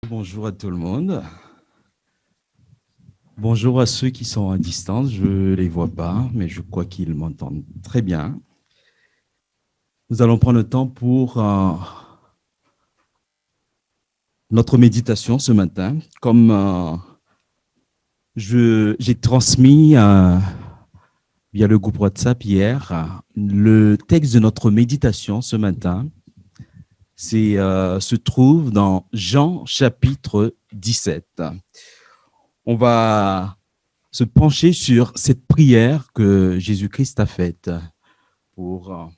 Bonjour à tout le monde. Bonjour à ceux qui sont à distance. Je ne les vois pas, mais je crois qu'ils m'entendent très bien. Nous allons prendre le temps pour notre méditation ce matin. Comme j'ai transmis via le groupe WhatsApp hier, le texte de notre méditation ce matin se trouve dans Jean chapitre 17. On va se pencher sur cette prière que Jésus-Christ a faite pour...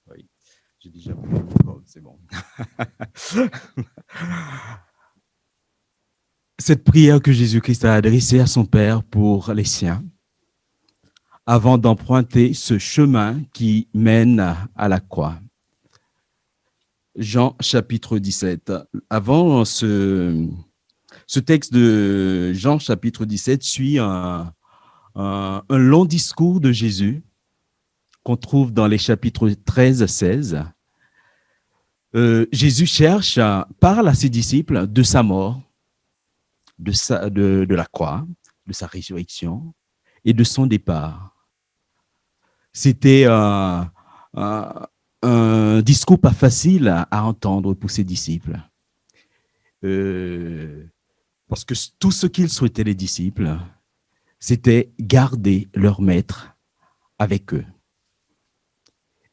oui, j'ai déjà pris mon code, c'est bon. Cette prière que Jésus-Christ a adressée à son Père pour les siens, avant d'emprunter ce chemin qui mène à la croix. Jean chapitre 17. Avant ce texte de Jean chapitre 17 suit un long discours de Jésus qu'on trouve dans les chapitres 13 à 16. Jésus parle à ses disciples de sa mort, de la croix, de sa résurrection et de son départ. C'était un discours pas facile à entendre pour ses disciples. Parce que tout ce qu'ils souhaitaient, les disciples, c'était garder leur maître avec eux.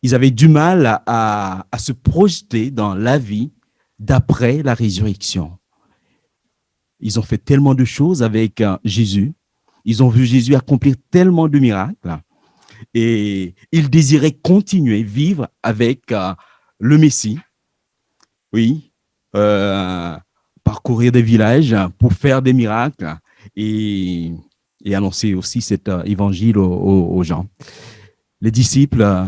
Ils avaient du mal à se projeter dans la vie d'après la résurrection. Ils ont fait tellement de choses avec Jésus. Ils ont vu Jésus accomplir tellement de miracles. Et ils désiraient continuer, vivre avec le Messie. Oui. Parcourir des villages pour faire des miracles et annoncer aussi cet évangile aux gens. Les disciples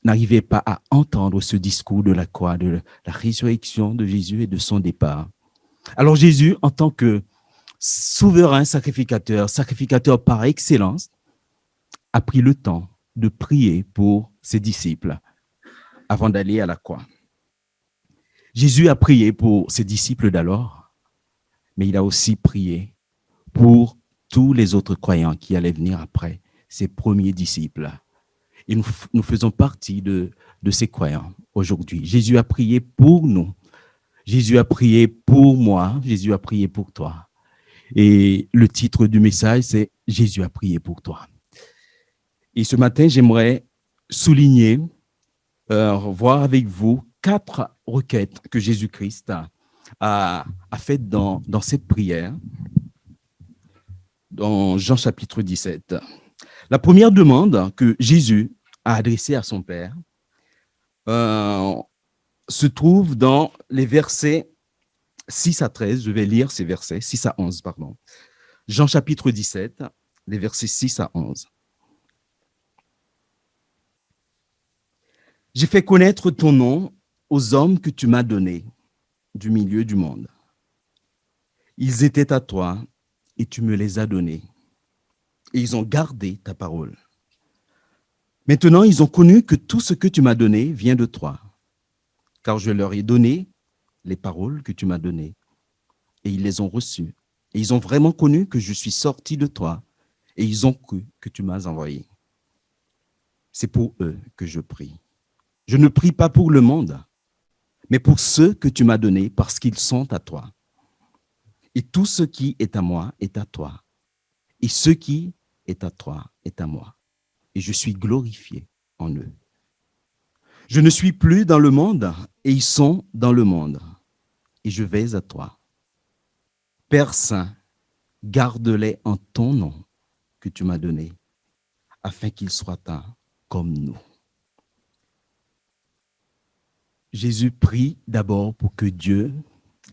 n'arrivaient pas à entendre ce discours de la croix, de la résurrection de Jésus et de son départ. Alors Jésus, en tant que souverain sacrificateur par excellence, a pris le temps de prier pour ses disciples avant d'aller à la croix. Jésus a prié pour ses disciples d'alors, mais il a aussi prié pour tous les autres croyants qui allaient venir après, ses premiers disciples. Et nous faisons partie de ces croyants aujourd'hui. Jésus a prié pour nous. Jésus a prié pour moi. Jésus a prié pour toi. Et le titre du message, c'est « Jésus a prié pour toi ». Et ce matin, j'aimerais souligner, voir avec vous 4 requêtes que Jésus-Christ a faites dans cette prière, dans Jean chapitre 17. La première demande que Jésus a adressée à son Père se trouve dans les versets 6 à 13. Je vais lire ces versets, 6 à 11, pardon. Jean chapitre 17, les versets 6 à 11. J'ai fait connaître ton nom aux hommes que tu m'as donnés du milieu du monde. Ils étaient à toi et tu me les as donnés. Et ils ont gardé ta parole. Maintenant, ils ont connu que tout ce que tu m'as donné vient de toi, car je leur ai donné les paroles que tu m'as données, et ils les ont reçues. Et ils ont vraiment connu que je suis sorti de toi, et ils ont cru que tu m'as envoyé. C'est pour eux que je prie. Je ne prie pas pour le monde, mais pour ceux que tu m'as donnés, parce qu'ils sont à toi. Et tout ce qui est à moi est à toi, et ce qui est à toi est à moi. Et je suis glorifié en eux. Je ne suis plus dans le monde, et ils sont dans le monde, et je vais à toi. Père Saint, garde-les en ton nom que tu m'as donné, afin qu'ils soient un comme nous. Jésus prie d'abord pour que Dieu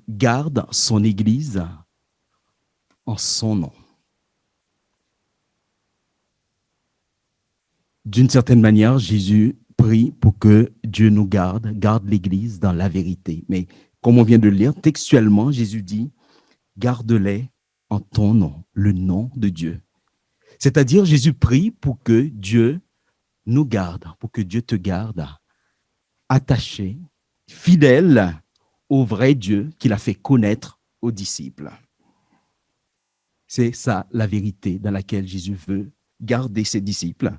garde son Église en son nom. D'une certaine manière, Jésus prie pour que Dieu nous garde l'Église dans la vérité. Mais comme on vient de le lire, textuellement, Jésus dit, garde-les en ton nom, le nom de Dieu. C'est-à-dire, Jésus prie pour que Dieu nous garde, pour que Dieu te garde, attaché, fidèle au vrai Dieu qu'il a fait connaître aux disciples. C'est ça la vérité dans laquelle Jésus veut garder ses disciples,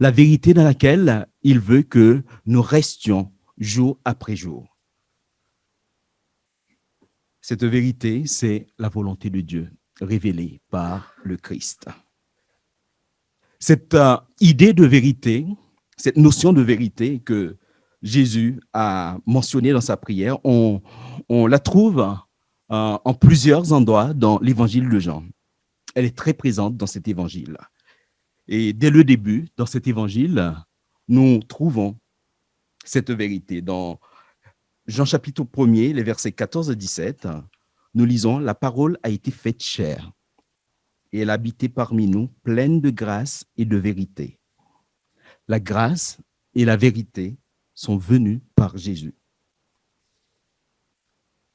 la vérité dans laquelle il veut que nous restions jour après jour. Cette vérité, c'est la volonté de Dieu révélée par le Christ. Cette idée de vérité, cette notion de vérité que Jésus a mentionnée dans sa prière, on la trouve en plusieurs endroits dans l'évangile de Jean. Elle est très présente dans cet évangile. Et dès le début, dans cet évangile, nous trouvons cette vérité. Dans Jean chapitre 1er, les versets 14 à 17, nous lisons « La parole a été faite chair, et elle a habité parmi nous, pleine de grâce et de vérité. La grâce et la vérité sont venues par Jésus. »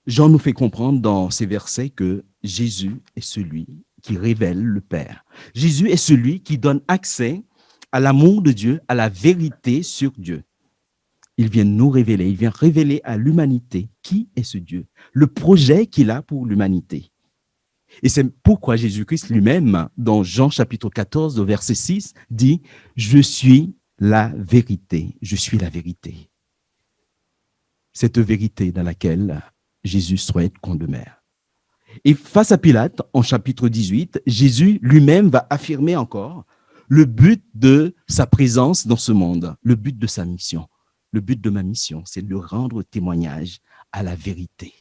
Jean nous fait comprendre dans ces versets que Jésus est celui qui révèle le Père. Jésus est celui qui donne accès à l'amour de Dieu, à la vérité sur Dieu. Il vient nous révéler, il vient révéler à l'humanité qui est ce Dieu, le projet qu'il a pour l'humanité. Et c'est pourquoi Jésus-Christ lui-même, dans Jean chapitre 14, au verset 6, dit « Je suis la vérité, je suis la vérité. » Cette vérité dans laquelle Jésus souhaite qu'on demeure. Et face à Pilate, en chapitre 18, Jésus lui-même va affirmer encore le but de sa présence dans ce monde, le but de sa mission. Le but de ma mission, c'est de rendre témoignage à la vérité.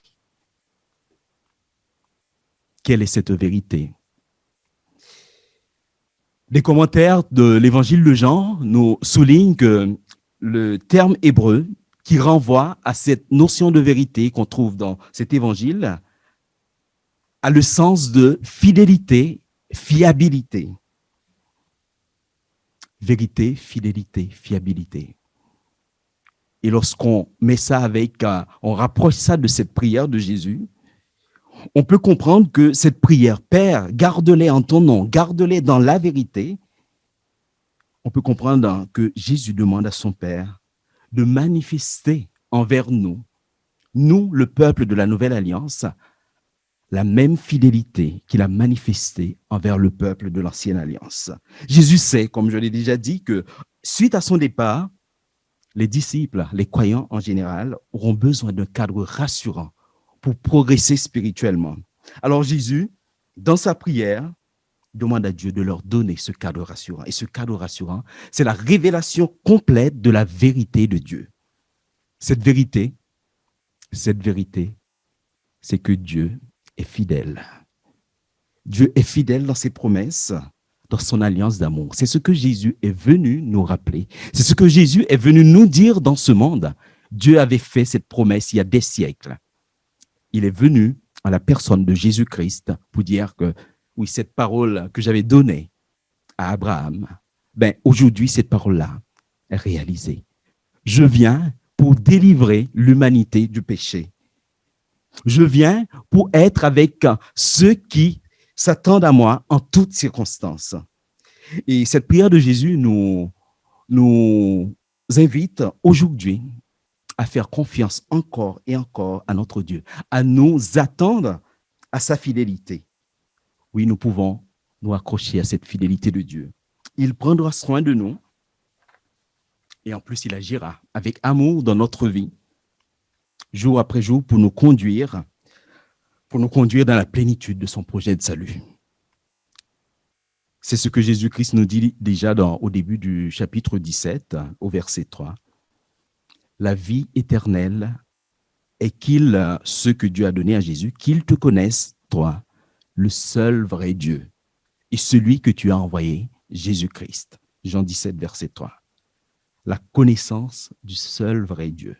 Quelle est cette vérité? Les commentaires de l'évangile de Jean nous soulignent que le terme hébreu qui renvoie à cette notion de vérité qu'on trouve dans cet évangile a le sens de fidélité, fiabilité. Vérité, fidélité, fiabilité. Et lorsqu'on met ça avec, on rapproche ça de cette prière de Jésus, on peut comprendre que cette prière, Père, garde-les en ton nom, garde-les dans la vérité. On peut comprendre que Jésus demande à son Père de manifester envers nous, le peuple de la Nouvelle Alliance, la même fidélité qu'il a manifestée envers le peuple de l'Ancienne Alliance. Jésus sait, comme je l'ai déjà dit, que suite à son départ, les disciples, les croyants en général, auront besoin d'un cadre rassurant pour progresser spirituellement. Alors Jésus, dans sa prière, demande à Dieu de leur donner ce cadre rassurant. Et ce cadre rassurant, c'est la révélation complète de la vérité de Dieu. Cette vérité, c'est que Dieu est fidèle. Dieu est fidèle dans ses promesses, dans son alliance d'amour. C'est ce que Jésus est venu nous rappeler. C'est ce que Jésus est venu nous dire dans ce monde. Dieu avait fait cette promesse il y a des siècles. Il est venu à la personne de Jésus-Christ pour dire que, oui, cette parole que j'avais donnée à Abraham, aujourd'hui, cette parole-là est réalisée. Je viens pour délivrer l'humanité du péché. Je viens pour être avec ceux qui s'attendent à moi en toutes circonstances. Et cette prière de Jésus nous invite aujourd'hui à faire confiance encore et encore à notre Dieu, à nous attendre à sa fidélité. Oui, nous pouvons nous accrocher à cette fidélité de Dieu. Il prendra soin de nous et en plus, il agira avec amour dans notre vie, jour après jour, pour nous conduire dans la plénitude de son projet de salut. C'est ce que Jésus-Christ nous dit déjà au début du chapitre 17, au verset 3. La vie éternelle est ce que Dieu a donné à Jésus, qu'ils te connaissent, toi, le seul vrai Dieu, et celui que tu as envoyé, Jésus-Christ. Jean 17, verset 3. La connaissance du seul vrai Dieu.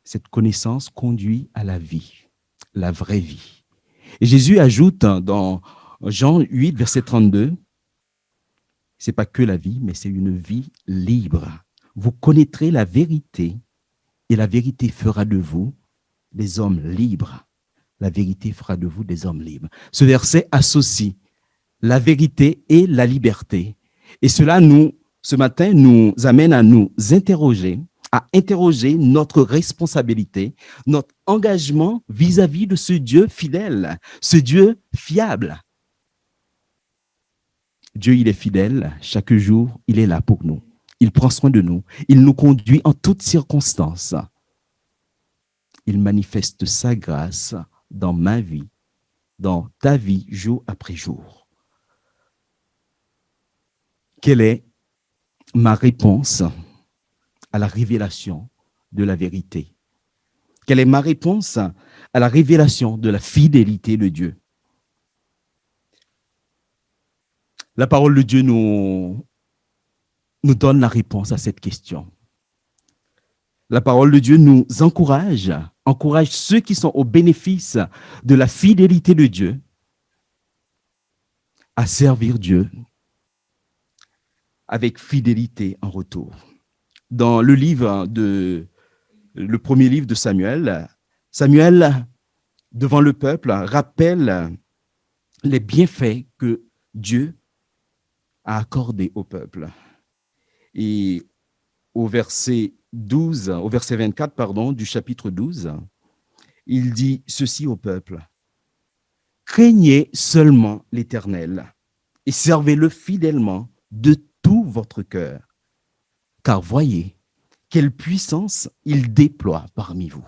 Cette connaissance conduit à la vie, la vraie vie. Et Jésus ajoute dans Jean 8, verset 32, c'est pas que la vie, mais c'est une vie libre. Vous connaîtrez la vérité et la vérité fera de vous des hommes libres. La vérité fera de vous des hommes libres. Ce verset associe la vérité et la liberté. Et cela ce matin, nous amène à nous interroger, à interroger notre responsabilité, notre engagement vis-à-vis de ce Dieu fidèle, ce Dieu fiable. Dieu, il est fidèle. Chaque jour, il est là pour nous. Il prend soin de nous. Il nous conduit en toutes circonstances. Il manifeste sa grâce dans ma vie, dans ta vie, jour après jour. Quelle est ma réponse à la révélation de la vérité? Quelle est ma réponse à la révélation de la fidélité de Dieu? La parole de Dieu nous donne la réponse à cette question. La parole de Dieu nous encourage ceux qui sont au bénéfice de la fidélité de Dieu à servir Dieu avec fidélité en retour. Dans le premier livre de Samuel, Samuel, devant le peuple, rappelle les bienfaits que Dieu a accordés au peuple. Et au verset 24, du chapitre 12, il dit ceci au peuple: craignez seulement l'Éternel et servez-le fidèlement de tout votre cœur, car voyez quelle puissance il déploie parmi vous.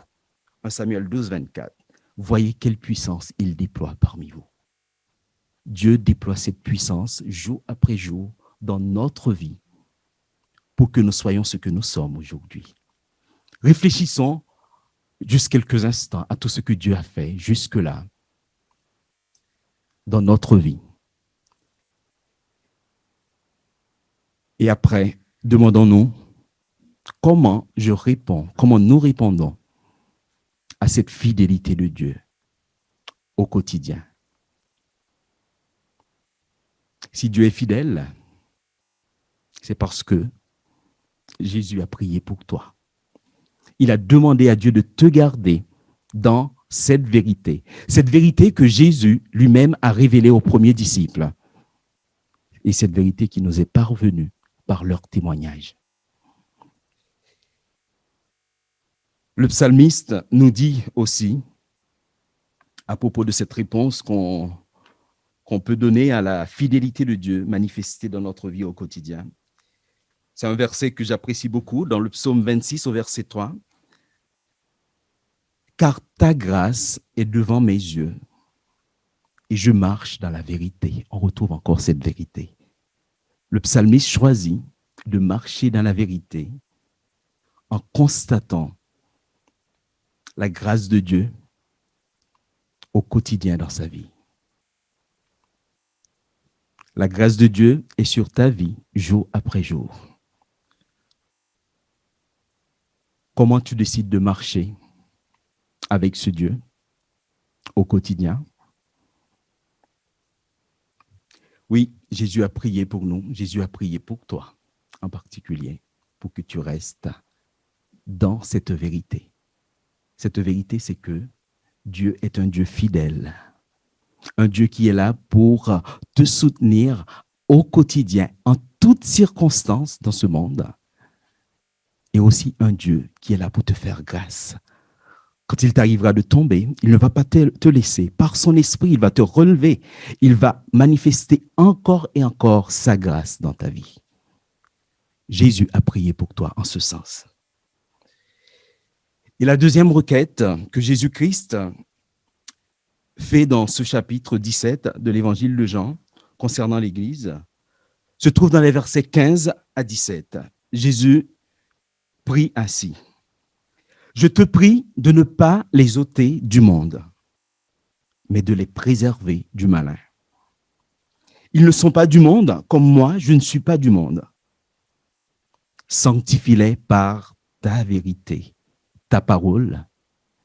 1 Samuel 12, 24. Voyez quelle puissance il déploie parmi vous. Dieu déploie cette puissance jour après jour dans notre vie pour que nous soyons ce que nous sommes aujourd'hui. Réfléchissons juste quelques instants à tout ce que Dieu a fait jusque-là dans notre vie. Et après, demandons-nous comment nous répondons à cette fidélité de Dieu au quotidien. Si Dieu est fidèle, c'est parce que Jésus a prié pour toi. Il a demandé à Dieu de te garder dans cette vérité que Jésus lui-même a révélée aux premiers disciples, et cette vérité qui nous est parvenue par leur témoignage. Le psalmiste nous dit aussi, à propos de cette réponse qu'on peut donner à la fidélité de Dieu manifestée dans notre vie au quotidien. C'est un verset que j'apprécie beaucoup dans le psaume 26 au verset 3. Car ta grâce est devant mes yeux et je marche dans la vérité. On retrouve encore cette vérité. Le psalmiste choisit de marcher dans la vérité en constatant la grâce de Dieu au quotidien dans sa vie. La grâce de Dieu est sur ta vie jour après jour. Comment tu décides de marcher avec ce Dieu au quotidien? Oui, Jésus a prié pour nous. Jésus a prié pour toi en particulier, pour que tu restes dans cette vérité. Cette vérité, c'est que Dieu est un Dieu fidèle, un Dieu qui est là pour te soutenir au quotidien, en toutes circonstances dans ce monde, et aussi un Dieu qui est là pour te faire grâce. Quand il t'arrivera de tomber, il ne va pas te laisser. Par son esprit, il va te relever. Il va manifester encore et encore sa grâce dans ta vie. Jésus a prié pour toi en ce sens. Et la deuxième requête que Jésus-Christ fait dans ce chapitre 17 de l'évangile de Jean concernant l'Église se trouve dans les versets 15 à 17. Jésus prie ainsi: je te prie de ne pas les ôter du monde, mais de les préserver du malin. Ils ne sont pas du monde, comme moi, je ne suis pas du monde. Sanctifie-les par ta vérité. Ta parole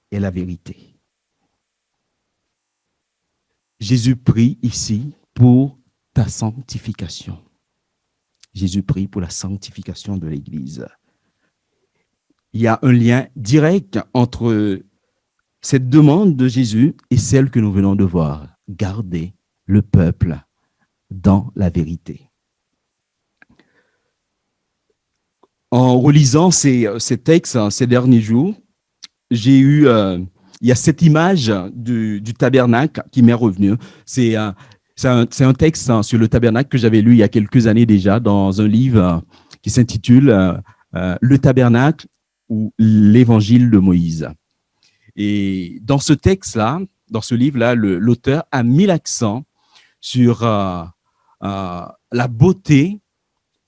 est la vérité. Jésus prie ici pour ta sanctification. Jésus prie pour la sanctification de l'Église. Il y a un lien direct entre cette demande de Jésus et celle que nous venons de voir. Garder le peuple dans la vérité. En relisant ces textes ces derniers jours, j'ai eu, il y a cette image du tabernacle qui m'est revenue. C'est un texte sur le tabernacle que j'avais lu il y a quelques années déjà dans un livre qui s'intitule Le tabernacle ou l'évangile de Moïse. Et dans ce texte-là, dans ce livre-là, l'auteur a mis l'accent sur la beauté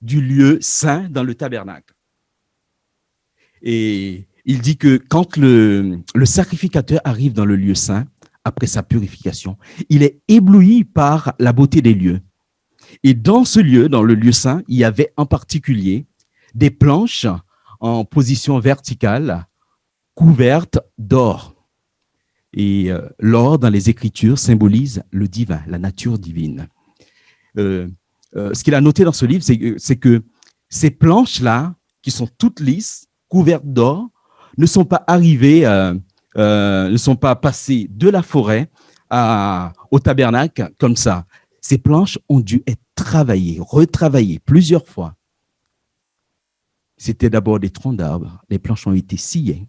du lieu saint dans le tabernacle. Et il dit que quand le sacrificateur arrive dans le lieu saint, après sa purification, il est ébloui par la beauté des lieux. Et dans ce lieu, dans le lieu saint, il y avait en particulier des planches en position verticale couvertes d'or. Et l'or, dans les Écritures, symbolise le divin, la nature divine. Ce qu'il a noté dans ce livre, c'est que ces planches-là, qui sont toutes lisses, couvertes d'or, ne sont pas arrivées, ne sont pas passées de la forêt au tabernacle comme ça. Ces planches ont dû être travaillées, retravaillées plusieurs fois. C'était d'abord des troncs d'arbres. Les planches ont été sciées.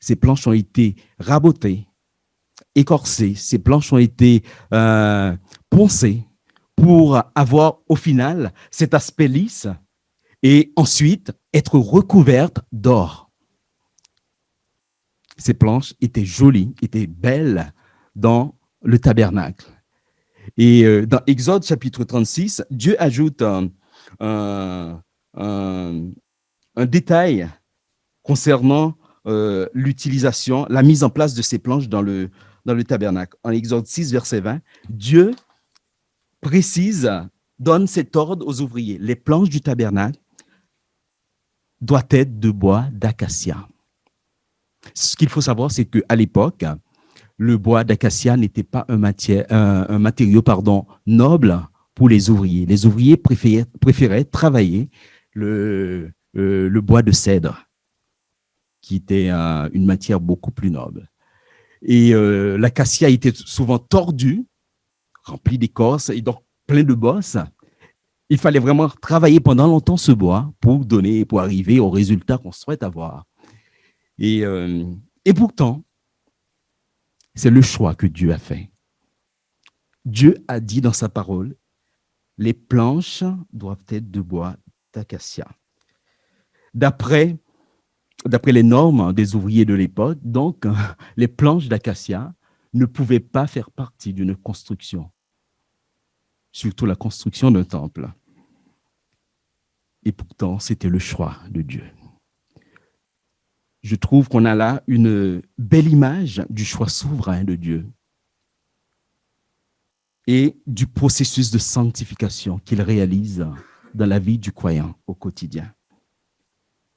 Ces planches ont été rabotées, écorcées. Ces planches ont été poncées pour avoir au final cet aspect lisse et ensuite être recouvertes d'or. Ces planches étaient jolies, étaient belles dans le tabernacle. Et dans Exode chapitre 36, Dieu ajoute un détail concernant l'utilisation, la mise en place de ces planches dans le tabernacle. En Exode 6, verset 20, Dieu précise, donne cet ordre aux ouvriers. Les planches du tabernacle doivent être de bois d'acacia. Ce qu'il faut savoir, c'est qu'à l'époque, le bois d'acacia n'était pas un matériau noble pour les ouvriers. Les ouvriers préféraient travailler le bois de cèdre, qui était une matière beaucoup plus noble. Et l'acacia était souvent tordu, rempli d'écorce et donc plein de bosses. Il fallait vraiment travailler pendant longtemps ce bois pour arriver au résultat qu'on souhaite avoir. Et pourtant, c'est le choix que Dieu a fait. Dieu a dit dans sa parole, les planches doivent être de bois d'acacia. D'après les normes des ouvriers de l'époque, donc, les planches d'acacia ne pouvaient pas faire partie d'une construction, surtout la construction d'un temple. Et pourtant, c'était le choix de Dieu. Je trouve qu'on a là une belle image du choix souverain de Dieu et du processus de sanctification qu'il réalise dans la vie du croyant au quotidien.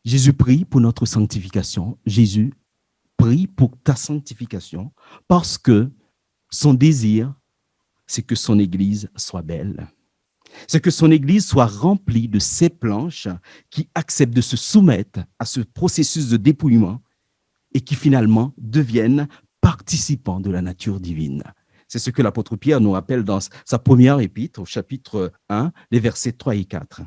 Jésus prie pour notre sanctification. Jésus prie pour ta sanctification parce que son désir, c'est que son Église soit belle. C'est que son Église soit remplie de ces planches qui acceptent de se soumettre à ce processus de dépouillement et qui finalement deviennent participants de la nature divine. C'est ce que l'apôtre Pierre nous rappelle dans sa première épître, au chapitre 1, les versets 3 et 4.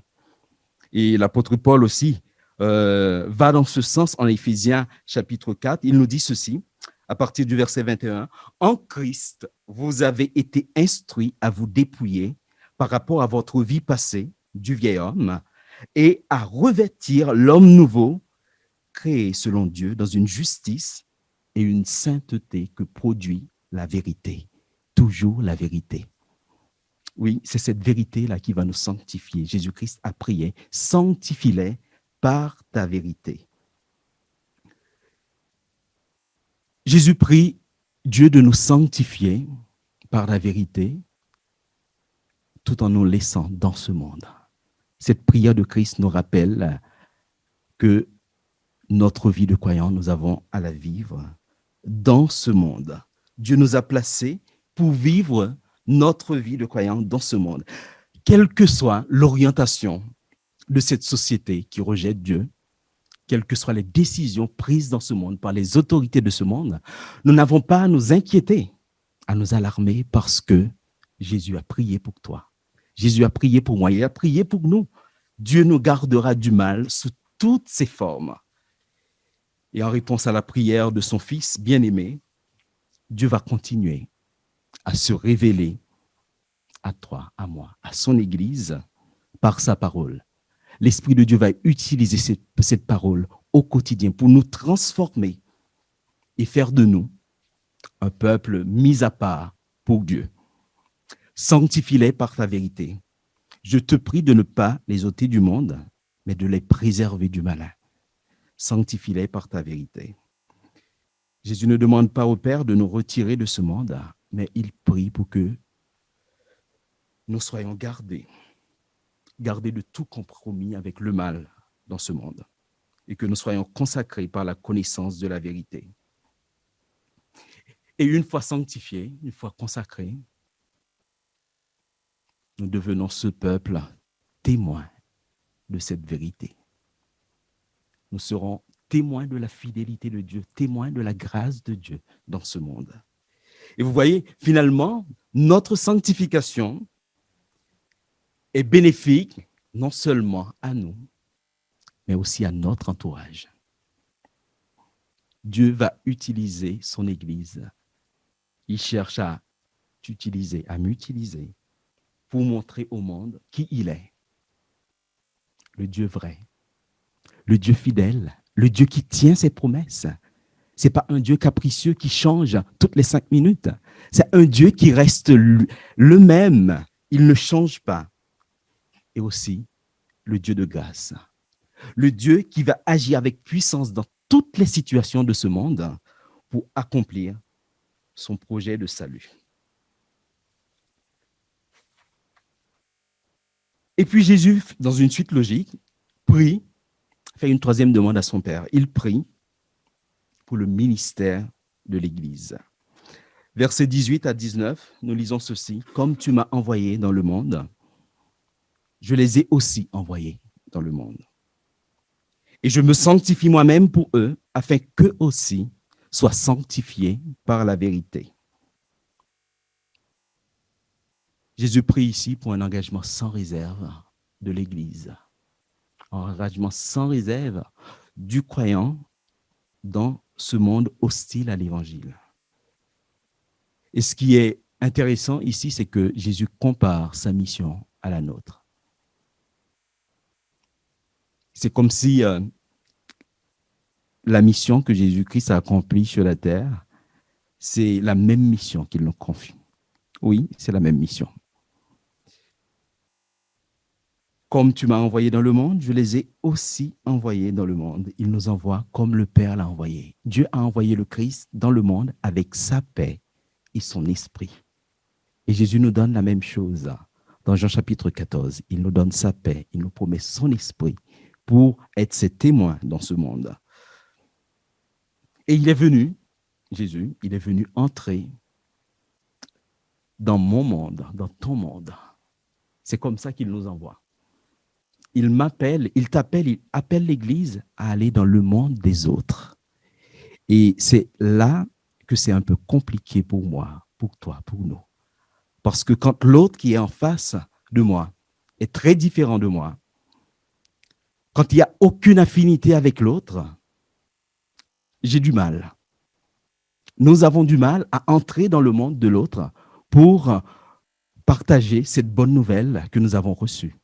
Et l'apôtre Paul aussi va dans ce sens en Éphésiens chapitre 4. Il nous dit ceci, à partir du verset 21, « En Christ, vous avez été instruits à vous dépouiller par rapport à votre vie passée du vieil homme et à revêtir l'homme nouveau créé selon Dieu dans une justice et une sainteté que produit la vérité. » Toujours la vérité. Oui, c'est cette vérité-là qui va nous sanctifier. Jésus-Christ a prié, sanctifie-les par ta vérité. Jésus prie Dieu de nous sanctifier par la vérité, tout en nous laissant dans ce monde. Cette prière de Christ nous rappelle que notre vie de croyant, nous avons à la vivre dans ce monde. Dieu nous a placés pour vivre notre vie de croyant dans ce monde. Quelle que soit l'orientation de cette société qui rejette Dieu, quelles que soient les décisions prises dans ce monde par les autorités de ce monde, nous n'avons pas à nous inquiéter, à nous alarmer parce que Jésus a prié pour toi. Jésus a prié pour moi, il a prié pour nous. Dieu nous gardera du mal sous toutes ses formes. Et en réponse à la prière de son Fils bien-aimé, Dieu va continuer à se révéler à toi, à moi, à son Église, par sa parole. L'Esprit de Dieu va utiliser cette parole au quotidien pour nous transformer et faire de nous un peuple mis à part pour Dieu. Sanctifie-les par ta vérité. Je te prie de ne pas les ôter du monde, mais de les préserver du malin. Sanctifie-les par ta vérité. Jésus ne demande pas au Père de nous retirer de ce monde, mais il prie pour que nous soyons gardés de tout compromis avec le mal dans ce monde et que nous soyons consacrés par la connaissance de la vérité. Et une fois sanctifiés, une fois consacrés, nous devenons ce peuple témoin de cette vérité. Nous serons témoins de la fidélité de Dieu, témoins de la grâce de Dieu dans ce monde. Et vous voyez, finalement, notre sanctification est bénéfique non seulement à nous, mais aussi à notre entourage. Dieu va utiliser son Église. Il cherche à t'utiliser, à m'utiliser pour montrer au monde qui il est. Le Dieu vrai, le Dieu fidèle, le Dieu qui tient ses promesses. Ce n'est pas un Dieu capricieux qui change toutes les 5 minutes. C'est un Dieu qui reste le même. Il ne change pas. Et aussi, le Dieu de grâce. Le Dieu qui va agir avec puissance dans toutes les situations de ce monde pour accomplir son projet de salut. Et puis Jésus, dans une suite logique, prie, fait une troisième demande à son Père. Il prie pour le ministère de l'Église. Versets 18 à 19, nous lisons ceci. « Comme tu m'as envoyé dans le monde, je les ai aussi envoyés dans le monde. Et je me sanctifie moi-même pour eux, afin qu'eux aussi soient sanctifiés par la vérité. » Jésus prie ici pour un engagement sans réserve de l'Église. Un engagement sans réserve du croyant dans ce monde hostile à l'Évangile. Et ce qui est intéressant ici, c'est que Jésus compare sa mission à la nôtre. C'est comme si la mission que Jésus-Christ a accomplie sur la terre, c'est la même mission qu'il nous confie. Oui, c'est la même mission. Comme tu m'as envoyé dans le monde, je les ai aussi envoyés dans le monde. Il nous envoie comme le Père l'a envoyé. Dieu a envoyé le Christ dans le monde avec sa paix et son esprit. Et Jésus nous donne la même chose. Dans Jean chapitre 14, il nous donne sa paix, il nous promet son esprit pour être ses témoins dans ce monde. Et il est venu, Jésus, il est venu entrer dans mon monde, dans ton monde. C'est comme ça qu'il nous envoie. Il m'appelle, il t'appelle, il appelle l'Église à aller dans le monde des autres. Et c'est là que c'est un peu compliqué pour moi, pour toi, pour nous. Parce que quand l'autre qui est en face de moi est très différent de moi, quand il n'y a aucune affinité avec l'autre, j'ai du mal. Nous avons du mal à entrer dans le monde de l'autre pour partager cette bonne nouvelle que nous avons reçue.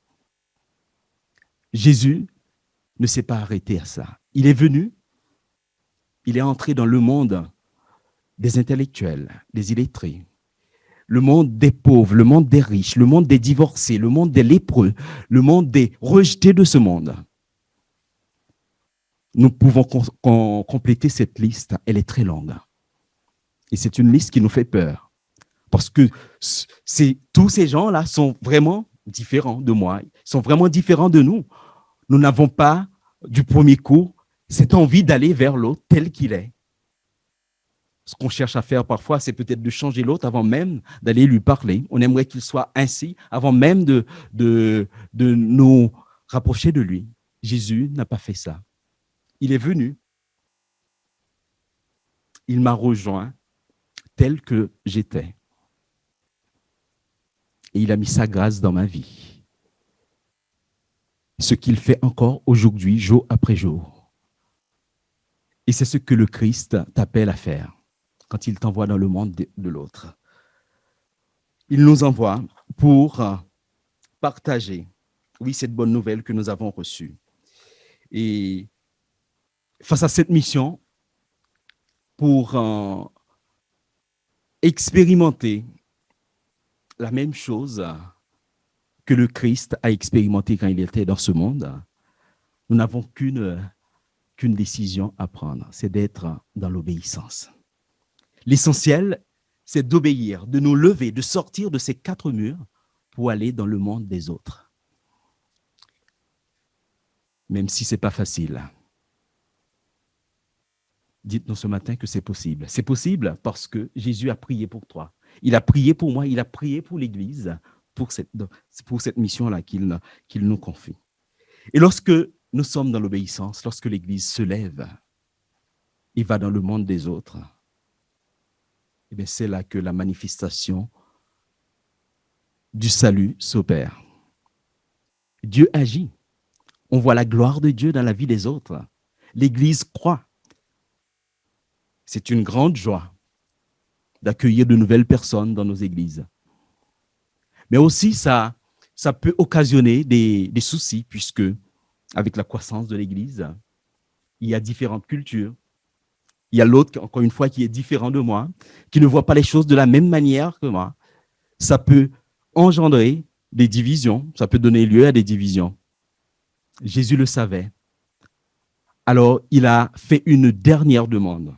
Jésus ne s'est pas arrêté à ça. Il est venu, il est entré dans le monde des intellectuels, des illettrés, le monde des pauvres, le monde des riches, le monde des divorcés, le monde des lépreux, le monde des rejetés de ce monde. Nous pouvons compléter cette liste, elle est très longue. Et c'est une liste qui nous fait peur. Parce que tous ces gens-là sont vraiment différents de moi, sont vraiment différents de nous. Nous n'avons pas, du premier coup, cette envie d'aller vers l'autre tel qu'il est. Ce qu'on cherche à faire parfois, c'est peut-être de changer l'autre avant même d'aller lui parler. On aimerait qu'il soit ainsi avant même de nous rapprocher de lui. Jésus n'a pas fait ça. Il est venu. Il m'a rejoint tel que j'étais. Et il a mis sa grâce dans ma vie. ce qu'il fait encore aujourd'hui, jour après jour. Et c'est ce que le Christ t'appelle à faire quand il t'envoie dans le monde de l'autre. Il nous envoie pour partager, oui, cette bonne nouvelle que nous avons reçue. Et face à cette mission, pour expérimenter la même chose que le Christ a expérimenté quand il était dans ce monde, nous n'avons qu'une décision à prendre, c'est d'être dans l'obéissance. L'essentiel, c'est d'obéir, de nous lever, de sortir de ces quatre murs pour aller dans le monde des autres. Même si ce n'est pas facile. Dites-nous ce matin que c'est possible. C'est possible parce que Jésus a prié pour toi. Il a prié pour moi, il a prié pour l'Église, pour cette mission-là qu'il nous confie. Et lorsque nous sommes dans l'obéissance, lorsque l'Église se lève et va dans le monde des autres, eh bien, c'est là que la manifestation du salut s'opère. Dieu agit. On voit la gloire de Dieu dans la vie des autres. L'Église croit. C'est une grande joie d'accueillir de nouvelles personnes dans nos églises. Mais aussi, ça peut occasionner des soucis, puisque avec la croissance de l'Église, il y a différentes cultures. Il y a l'autre, encore une fois, qui est différent de moi, qui ne voit pas les choses de la même manière que moi. Ça peut engendrer des divisions, ça peut donner lieu à des divisions. Jésus le savait. Alors, il a fait une dernière demande.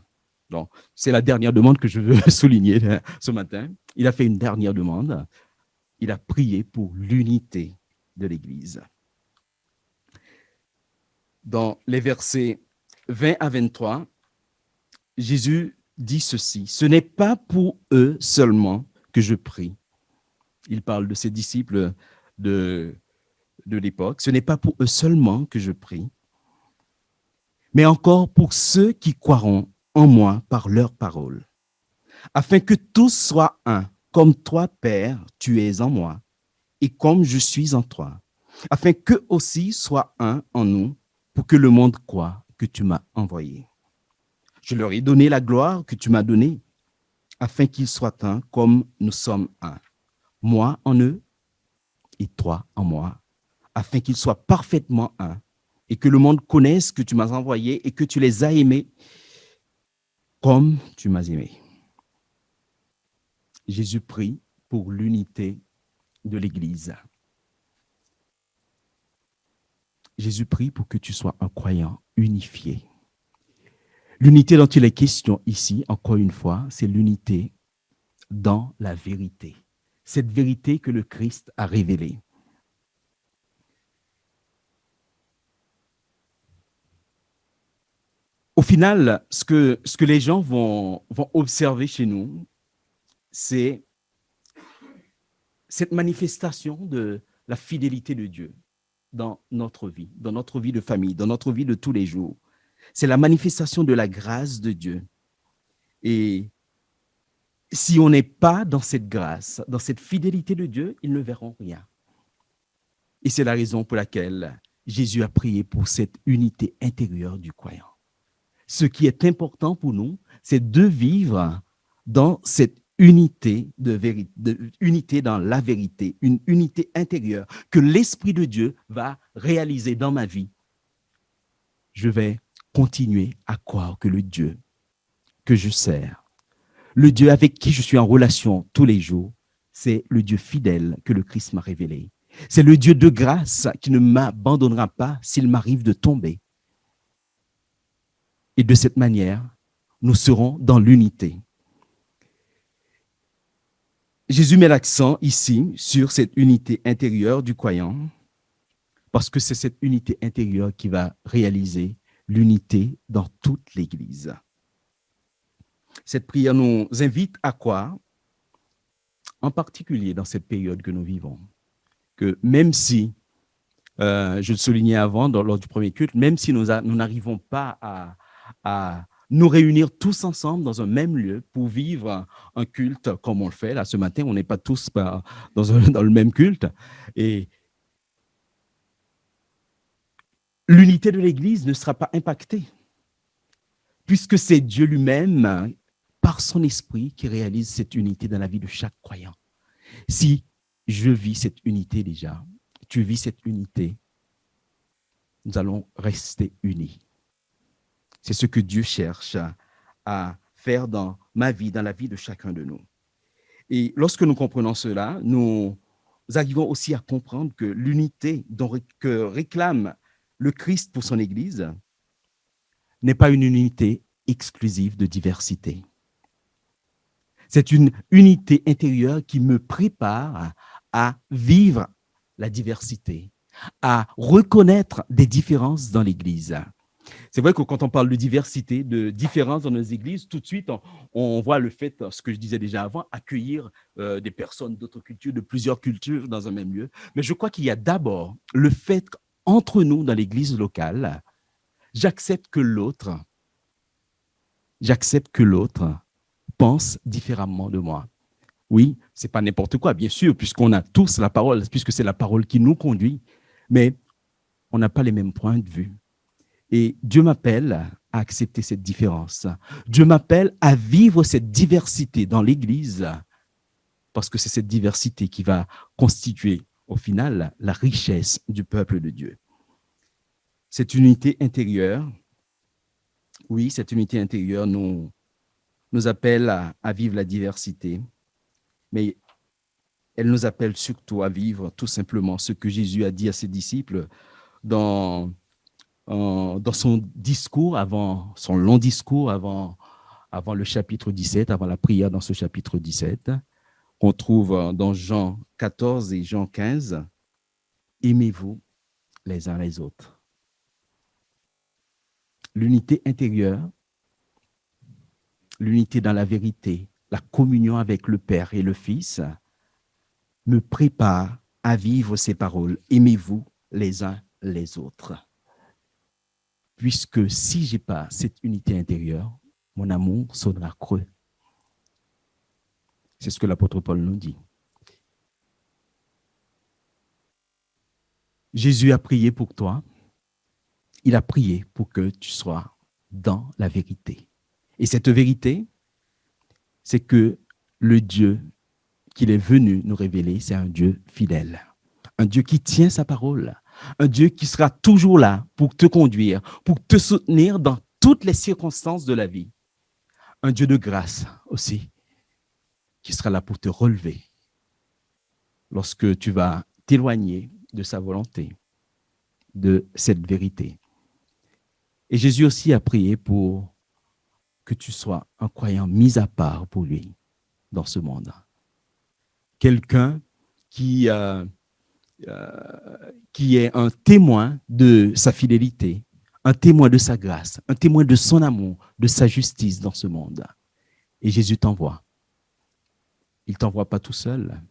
Donc, c'est la dernière demande que je veux souligner ce matin. Il a fait une dernière demande. Il a prié pour l'unité de l'Église. Dans les versets 20 à 23, Jésus dit ceci: « Ce n'est pas pour eux seulement que je prie. » Il parle de ses disciples de l'époque. « Ce n'est pas pour eux seulement que je prie, mais encore pour ceux qui croiront en moi par leur parole, afin que tous soient un, comme toi, Père, tu es en moi, et comme je suis en toi, afin qu'eux aussi soient un en nous, pour que le monde croie que tu m'as envoyé. Je leur ai donné la gloire que tu m'as donnée, afin qu'ils soient un comme nous sommes un, moi en eux et toi en moi, afin qu'ils soient parfaitement un, et que le monde connaisse que tu m'as envoyé et que tu les as aimés comme tu m'as aimé. » Jésus prie pour l'unité de l'Église. Jésus prie pour que tu sois un croyant unifié. L'unité dont il est question ici, encore une fois, c'est l'unité dans la vérité. Cette vérité que le Christ a révélée. Au final, ce que les gens vont observer chez nous, c'est cette manifestation de la fidélité de Dieu dans notre vie de famille, dans notre vie de tous les jours. C'est la manifestation de la grâce de Dieu. Et si on n'est pas dans cette grâce, dans cette fidélité de Dieu, ils ne verront rien. Et c'est la raison pour laquelle Jésus a prié pour cette unité intérieure du croyant. Ce qui est important pour nous, c'est de vivre dans cette unité unité dans la vérité, une unité intérieure que l'Esprit de Dieu va réaliser dans ma vie. Je vais continuer à croire que le Dieu que je sers, le Dieu avec qui je suis en relation tous les jours, c'est le Dieu fidèle que le Christ m'a révélé. C'est le Dieu de grâce qui ne m'abandonnera pas s'il m'arrive de tomber. Et de cette manière, nous serons dans l'unité. Jésus met l'accent ici sur cette unité intérieure du croyant, parce que c'est cette unité intérieure qui va réaliser l'unité dans toute l'Église. Cette prière nous invite à croire, en particulier dans cette période que nous vivons, que même si, je le soulignais avant lors du premier culte, même si nous n'arrivons pas à nous réunir tous ensemble dans un même lieu pour vivre un culte comme on le fait. Là, ce matin, on n'est pas tous dans le même culte. Et l'unité de l'Église ne sera pas impactée, puisque c'est Dieu lui-même, par son esprit, qui réalise cette unité dans la vie de chaque croyant. Si je vis cette unité déjà, tu vis cette unité, nous allons rester unis. C'est ce que Dieu cherche à faire dans ma vie, dans la vie de chacun de nous. Et lorsque nous comprenons cela, nous arrivons aussi à comprendre que l'unité que réclame le Christ pour son Église n'est pas une unité exclusive de diversité. C'est une unité intérieure qui me prépare à vivre la diversité, à reconnaître des différences dans l'Église. C'est vrai que quand on parle de diversité, de différence dans nos églises, tout de suite, on voit le fait, ce que je disais déjà avant, accueillir des personnes d'autres cultures, de plusieurs cultures dans un même lieu. Mais je crois qu'il y a d'abord le fait qu'entre nous, dans l'église locale, j'accepte que l'autre pense différemment de moi. Oui, c'est pas n'importe quoi, bien sûr, puisqu'on a tous la parole, puisque c'est la parole qui nous conduit, mais on n'a pas les mêmes points de vue. Et Dieu m'appelle à accepter cette différence. Dieu m'appelle à vivre cette diversité dans l'Église, parce que c'est cette diversité qui va constituer, au final, la richesse du peuple de Dieu. Cette unité intérieure, oui, cette unité intérieure nous appelle à vivre la diversité, mais elle nous appelle surtout à vivre tout simplement ce que Jésus a dit à ses disciples dans son discours, son long discours avant le chapitre 17, avant la prière dans ce chapitre 17, qu'on trouve dans Jean 14 et Jean 15, aimez-vous les uns les autres. L'unité intérieure, l'unité dans la vérité, la communion avec le Père et le Fils me prépare à vivre ces paroles. Aimez-vous les uns les autres. Puisque si je n'ai pas cette unité intérieure, mon amour sonnera creux. C'est ce que l'apôtre Paul nous dit. Jésus a prié pour toi. Il a prié pour que tu sois dans la vérité. Et cette vérité, c'est que le Dieu qu'il est venu nous révéler, c'est un Dieu fidèle. Un Dieu qui tient sa parole. Un Dieu qui sera toujours là pour te conduire, pour te soutenir dans toutes les circonstances de la vie. Un Dieu de grâce aussi, qui sera là pour te relever lorsque tu vas t'éloigner de sa volonté, de cette vérité. Et Jésus aussi a prié pour que tu sois un croyant mis à part pour lui dans ce monde. Quelqu'un qui est un témoin de sa fidélité, un témoin de sa grâce, un témoin de son amour, de sa justice dans ce monde. Et Jésus t'envoie. Il ne t'envoie pas tout seul.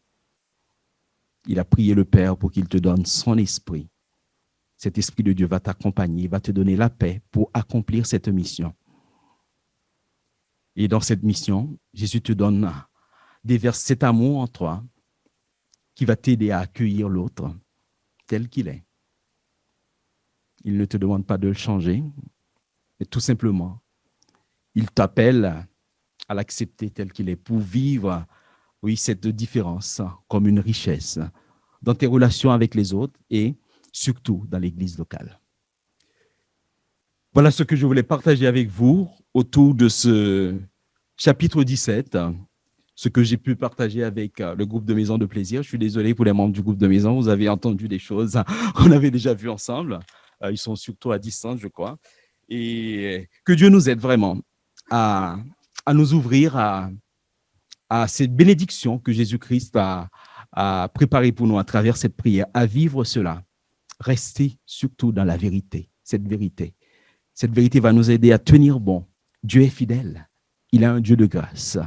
Il a prié le Père pour qu'il te donne son esprit. Cet esprit de Dieu va t'accompagner, va te donner la paix pour accomplir cette mission. Et dans cette mission, Jésus te donne, déverse cet amour en toi qui va t'aider à accueillir l'autre tel qu'il est. Il ne te demande pas de le changer, mais tout simplement, il t'appelle à l'accepter tel qu'il est pour vivre, oui, cette différence comme une richesse dans tes relations avec les autres et surtout dans l'église locale. Voilà ce que je voulais partager avec vous autour de ce chapitre 17, ce que j'ai pu partager avec le groupe de Maison de Plaisir. Je suis désolé pour les membres du groupe de Maison, vous avez entendu des choses qu'on avait déjà vues ensemble. Ils sont surtout à distance, je crois. Et que Dieu nous aide vraiment à nous ouvrir à cette bénédiction que Jésus-Christ a préparée pour nous à travers cette prière, à vivre cela. Rester surtout dans la vérité, cette vérité. Cette vérité va nous aider à tenir bon. Dieu est fidèle. Il est un Dieu de grâce.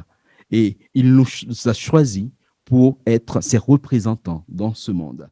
Et il nous a choisis pour être ses représentants dans ce monde.